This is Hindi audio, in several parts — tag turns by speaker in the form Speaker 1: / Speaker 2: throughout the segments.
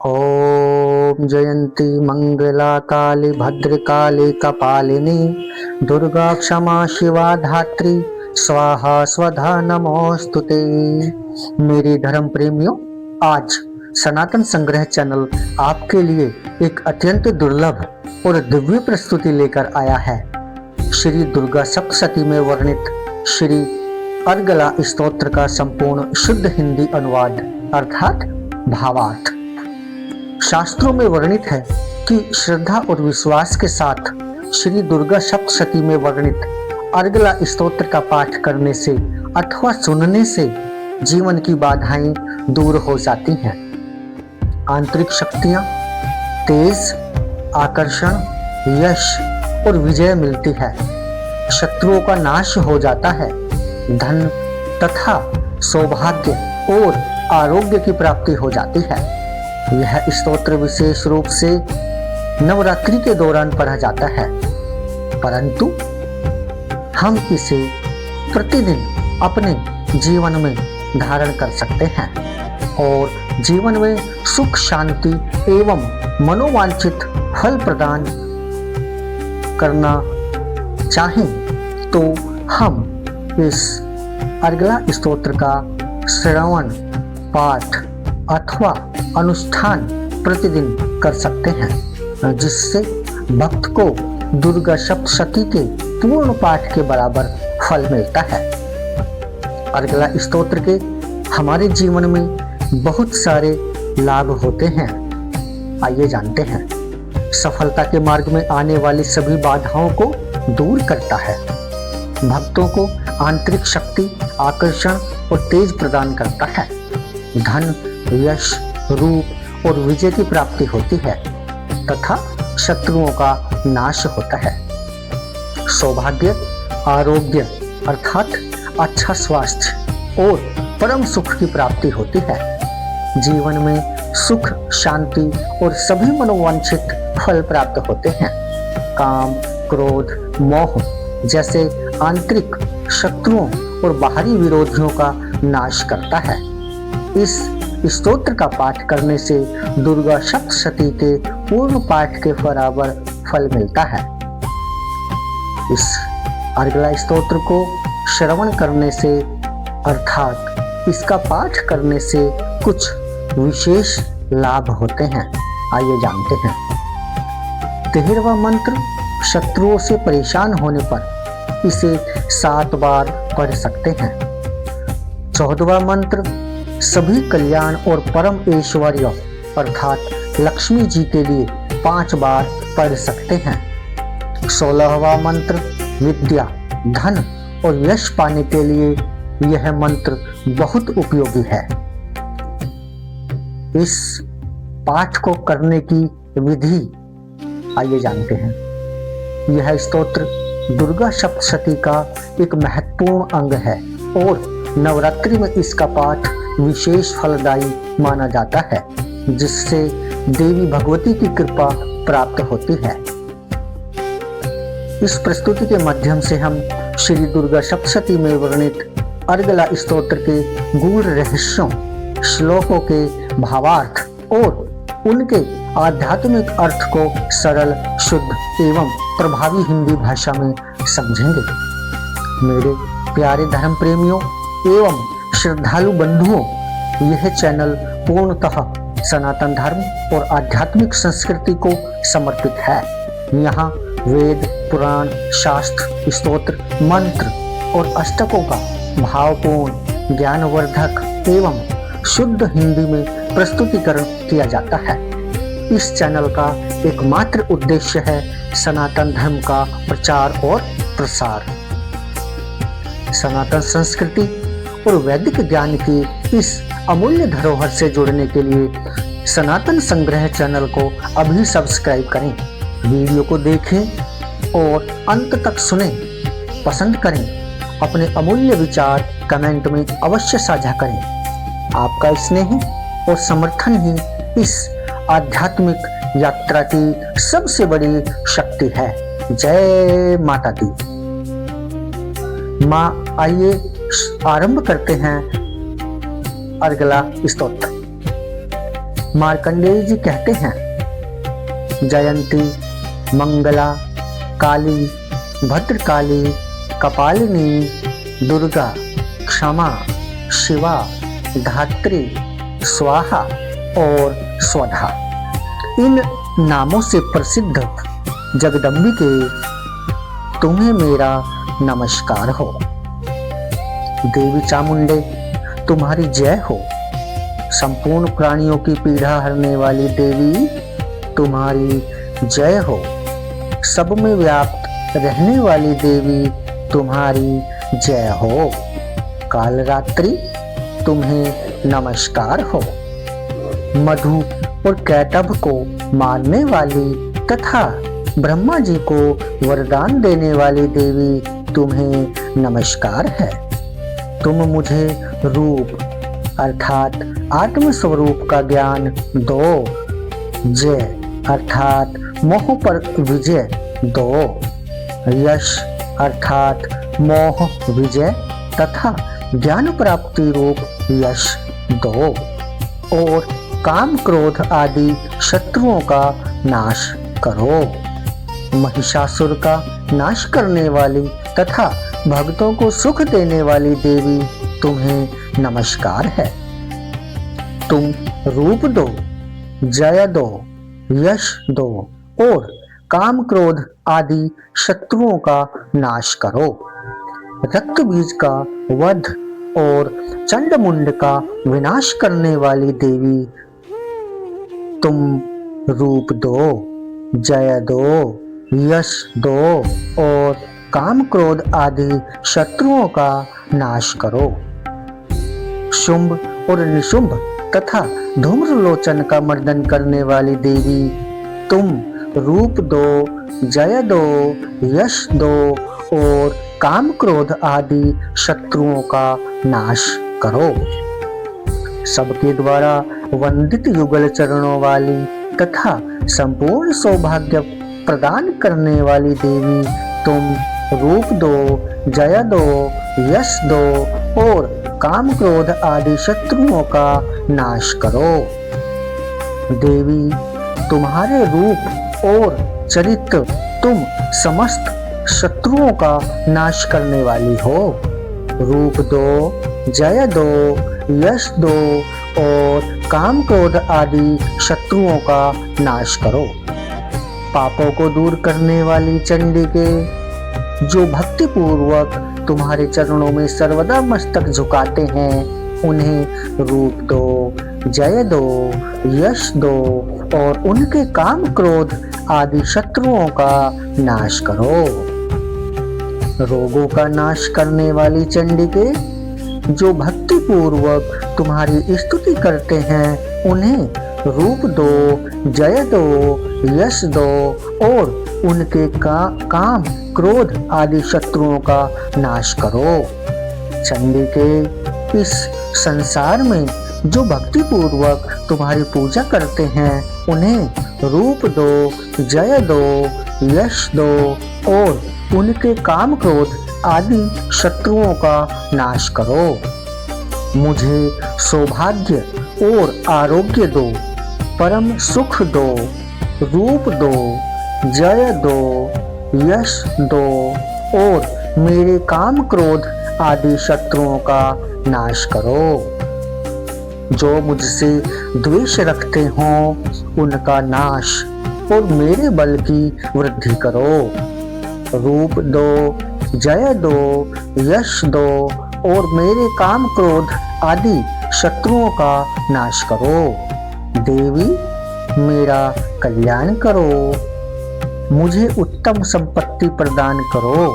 Speaker 1: ओम जयंती मंगला काली भद्रकाली कपालिनी दुर्गा क्षमा शिवा धात्री स्वाहा स्वधा नमोस्तुते। मेरे धर्म प्रेमियों, आज सनातन संग्रह चैनल आपके लिए एक अत्यंत दुर्लभ और दिव्य प्रस्तुति लेकर आया है। श्री दुर्गा सप्तशती में वर्णित श्री अर्गला स्तोत्र का संपूर्ण शुद्ध हिंदी अनुवाद अर्थात भावार्थ। शास्त्रों में वर्णित है कि श्रद्धा और विश्वास के साथ श्री दुर्गा सप्तशती में वर्णित अर्गला स्तोत्र का पाठ करने से अथवा सुनने से जीवन की बाधाएं दूर हो जाती हैं। आंतरिक शक्तियां, तेज, आकर्षण, यश और विजय मिलती है। शत्रुओं का नाश हो जाता है। धन तथा सौभाग्य और आरोग्य की प्राप्ति हो जाती है। यह स्तोत्र विशेष रूप से नवरात्रि के दौरान पढ़ा जाता है, परंतु हम इसे प्रतिदिन अपने जीवन में धारण कर सकते हैं और जीवन में सुख, शांति एवं मनोवांछित फल प्रदान करना चाहें तो हम इस अर्गला स्तोत्र का श्रवण, पाठ अथवा अनुष्ठान प्रतिदिन कर सकते हैं, जिससे भक्त को दुर्गा सप्तशती के पूर्ण पाठ के बराबर फल मिलता है। अर्गला स्तोत्र के हमारे जीवन में बहुत सारे लाभ होते हैं। आइए जानते हैं। सफलता के मार्ग में आने वाली सभी बाधाओं को दूर करता है। भक्तों को आंतरिक शक्ति, आकर्षण और तेज प्रदान करता है। धन, यश, रूप और विजय की प्राप्ति होती है तथा शत्रुओं का नाश होता है। सौभाग्य, आरोग्य अर्थात अच्छा स्वास्थ्य और परम सुख की प्राप्ति होती है। जीवन में सुख, शांति और सभी मनोवांछित फल प्राप्त होते हैं। काम, क्रोध, मोह जैसे आंतरिक शत्रुओं और बाहरी विरोधियों का नाश करता है। इस स्तोत्र का पाठ करने से दुर्गा सप्तशती के पूर्ण पाठ के बराबर फल मिलता है। इस अर्गला स्तोत्र को श्रवण करने से अर्थात इसका पाठ करने से कुछ विशेष लाभ होते हैं। आइए जानते हैं। 13वां मंत्र, शत्रुओं से परेशान होने पर इसे 7 बार पढ़ सकते हैं। 14वां मंत्र, सभी कल्याण और परम ऐश्वर्य अर्थात लक्ष्मी जी के लिए 5 बार पढ़ सकते हैं। 16वां मंत्र, विद्या, धन और यश पाने के लिए यह मंत्र बहुत उपयोगी है। इस पाठ को करने की विधि आइए जानते हैं। यह स्तोत्र दुर्गा सप्तशती का एक महत्वपूर्ण अंग है और नवरात्रि में इसका पाठ विशेष फलदायी माना जाता है, जिससे देवी भगवती की कृपा प्राप्त होती है। इस प्रस्तुति के माध्यम से हम श्री दुर्गा सप्तशती में वर्णित अर्गला स्तोत्र के गूढ़ रहस्यों, श्लोकों के भावार्थ और उनके आध्यात्मिक अर्थ को सरल, शुद्ध एवं प्रभावी हिंदी भाषा में समझेंगे। मेरे प्यारे धर्म प्रेमियों एवं श्रद्धालु बंधुओं, यह चैनल पूर्णतः सनातन धर्म और आध्यात्मिक संस्कृति को समर्पित है। यहाँ वेद, पुराण, शास्त्र, स्तोत्र, मंत्र और अष्टकों का भावपूर्ण, ज्ञानवर्धक एवं शुद्ध हिंदी में प्रस्तुतिकरण किया जाता है। इस चैनल का एकमात्र उद्देश्य है सनातन धर्म का प्रचार और प्रसार। सनातन संस्कृति और वैदिक ज्ञान की इस अमूल्य धरोहर से जुड़ने के लिए सनातन संग्रह चैनल को अभी सब्सक्राइब करें। वीडियो को देखें और अंत तक सुनें, पसंद करें। अपने अमूल्य विचार कमेंट में अवश्य साझा करें। आपका स्नेह और समर्थन ही इस आध्यात्मिक यात्रा की सबसे बड़ी शक्ति है। जय माता दी। माँ, आइए आरंभ करते हैं अर्गला स्तोत्र। मार्कंडेय जी कहते हैं, जयंती, मंगला, काली, भद्रकाली, कपालिनी, दुर्गा, क्षमा, शिवा, धात्री, स्वाहा और स्वधा, इन नामों से प्रसिद्ध जगदम्बिके, तुम्हें मेरा नमस्कार हो। देवी चामुंडे, तुम्हारी जय हो। संपूर्ण प्राणियों की पीड़ा हरने वाली देवी, तुम्हारी जय हो। सब में व्याप्त रहने वाली देवी, तुम्हारी जय हो। कालरात्रि, तुम्हें नमस्कार हो। मधु और कैटभ को मारने वाली तथा ब्रह्मा जी को वरदान देने वाली देवी, तुम्हें नमस्कार है। तुम मुझे रूप अर्थात आत्म स्वरूप का ज्ञान दो। जय अर्थात मोह पर विजय दो। यश अर्थात मोह विजय तथा ज्ञान प्राप्ति रूप यश दो। और काम क्रोध आदि शत्रुओं का नाश करो। महिषासुर का नाश करने वाली तथा भक्तों को सुख देने वाली देवी, तुम्हें नमस्कार है। तुम रूप दो, जय दो, यश दो और काम क्रोध आदि शत्रुओं का नाश करो। रक्त बीज का वध और चंडमुंड का विनाश करने वाली देवी, तुम रूप दो, जय दो, यश दो और काम क्रोध आदि शत्रुओं का नाश करो। शुंभ और निशुंभ तथा धूम्रलोचन का मर्दन करने वाली देवी, तुम रूप दो, जय दो, यश दो और काम क्रोध आदि शत्रुओं का नाश करो। सबके द्वारा वंदित युगल चरणों वाली तथा संपूर्ण सौभाग्य प्रदान करने वाली देवी, तुम रूप दो, जय दो, यश दो और काम क्रोध आदि शत्रुओं का नाश करो। देवी, तुम्हारे रूप और चरित्र, तुम समस्त शत्रुओं का नाश करने वाली हो। रूप दो, जय दो, यश दो और काम क्रोध आदि शत्रुओं का नाश करो। पापों को दूर करने वाली चंडिके, जो भक्ति पूर्वक तुम्हारे चरणों में सर्वदा मस्तक झुकाते हैं, उन्हें रूप दो, जय दो, यश दो और उनके काम क्रोध आदि शत्रुओं का नाश करो। रोगों का नाश करने वाली चंडिके, जो भक्ति पूर्वक तुम्हारी स्तुति करते हैं, उन्हें रूप दो, जय दो, यश दो और उनके काम क्रोध आदि शत्रुओं का नाश करो। चंडिके, इस संसार में जो भक्ति पूर्वक तुम्हारी पूजा करते हैं, उन्हें रूप दो, जय दो, यश दो और उनके काम क्रोध आदि शत्रुओं का नाश करो। मुझे सौभाग्य और आरोग्य दो, परम सुख दो, रूप दो, जय दो, यश दो और मेरे काम क्रोध आदि शत्रुओं का नाश करो। जो मुझसे द्वेष रखते हों, उनका नाश और मेरे बल की वृद्धि करो। रूप दो, जय दो, यश दो और मेरे काम क्रोध आदि शत्रुओं का नाश करो। देवी, मेरा कल्याण करो, मुझे उत्तम संपत्ति प्रदान करो।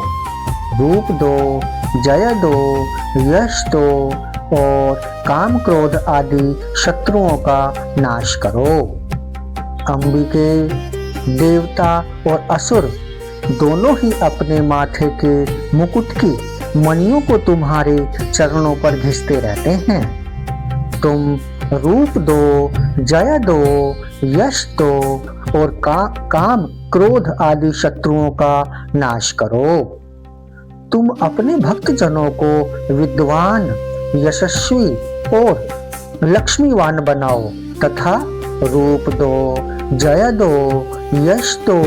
Speaker 1: रूप दो, जय दो, यश दो और काम क्रोध आदि शत्रुओं का नाश करो। अंबिके, देवता और असुर दोनों ही अपने माथे के मुकुट की मणियों को तुम्हारे चरणों पर घिसते रहते हैं। तुम रूप दो, जय दो, यश दो और काम क्रोध आदि शत्रुओं का नाश करो। तुम अपने भक्त जनों को विद्वान, यशस्वी और लक्ष्मीवान बनाओ तथा रूप दो, जय दो, यश दो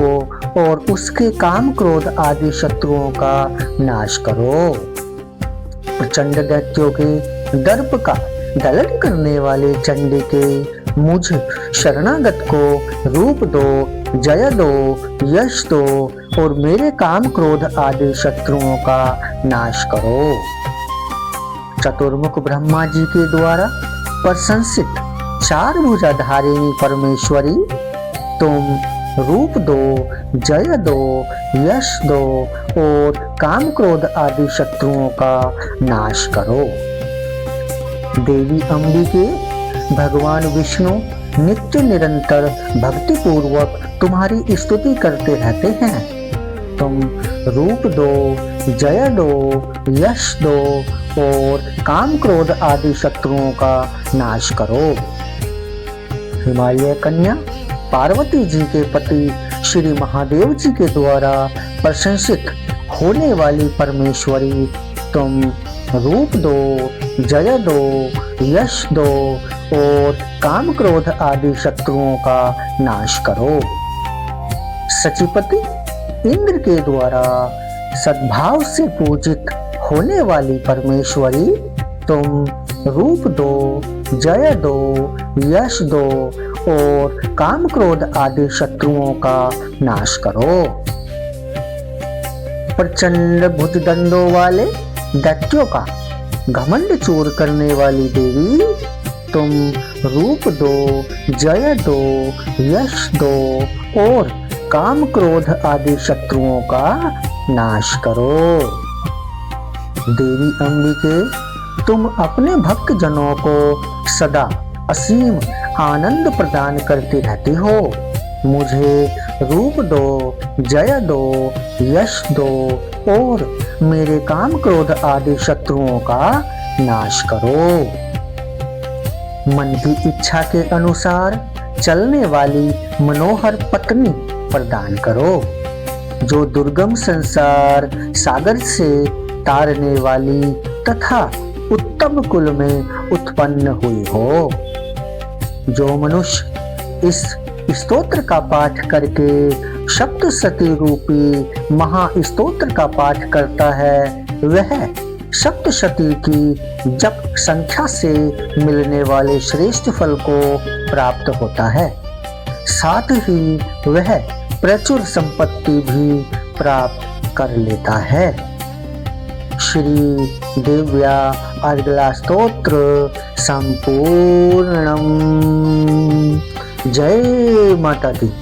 Speaker 1: और उसके काम क्रोध आदि शत्रुओं का नाश करो। प्रचंड दैत्यों के दर्प का दलन करने वाले चंडी के मुझ शरणागत को रूप दो, जय दो, यश दो और मेरे काम क्रोध आदि शत्रुओं का नाश करो। चतुर्मुख ब्रह्मा जी के द्वारा प्रशंसित चार भुजाधारिणी परमेश्वरी, तुम रूप दो, जय दो, यश दो और काम क्रोध आदि शत्रुओं का नाश करो। देवी अम्बिके भगवान विष्णु नित्य निरंतर भक्ति पूर्वक तुम्हारी स्तुति करते रहते हैं। तुम रूप दो, जय दो, यश दो और काम क्रोध आदि शत्रुओं का नाश करो। हिमालय कन्या पार्वती जी के पति श्री महादेव जी के द्वारा प्रशंसित होने वाली परमेश्वरी, तुम रूप दो, जय दो, यश दो और काम क्रोध आदि शत्रुओं का नाश करो। सचिपति इंद्र के द्वारा सद्भाव से पूजित होने वाली परमेश्वरी, तुम रूप दो, जय दो, यश दो और काम क्रोध आदि शत्रुओं का नाश करो। प्रचंड भुजदंडों वाले दैत्यों का घमंड चूर करने वाली देवी, तुम रूप दो, जय दो, यश दो और काम क्रोध आदि शत्रुओं का नाश करो। देवी अम्बिके, तुम अपने भक्त जनों को सदा असीम आनंद प्रदान करती रहती हो। मुझे रूप दो, जय दो, यश दो और मेरे काम क्रोध आदि शत्रुओं का नाश करो। मन की इच्छा के अनुसार चलने वाली मनोहर पत्नी प्रदान करो, जो दुर्गम संसार सागर से तारने वाली तथा उत्तम कुल में उत्पन्न हुई हो। जो मनुष्य इस स्तोत्र का पाठ करके सप्तशती रूपी महास्तोत्र का पाठ करता है, वह सप्तशती की जप संख्या से मिलने वाले श्रेष्ठ फल को प्राप्त होता है। साथ ही वह प्रचुर संपत्ति भी प्राप्त कर लेता है। श्री दिव्या अर्गला स्तोत्र संपूर्णम। जय माता दी।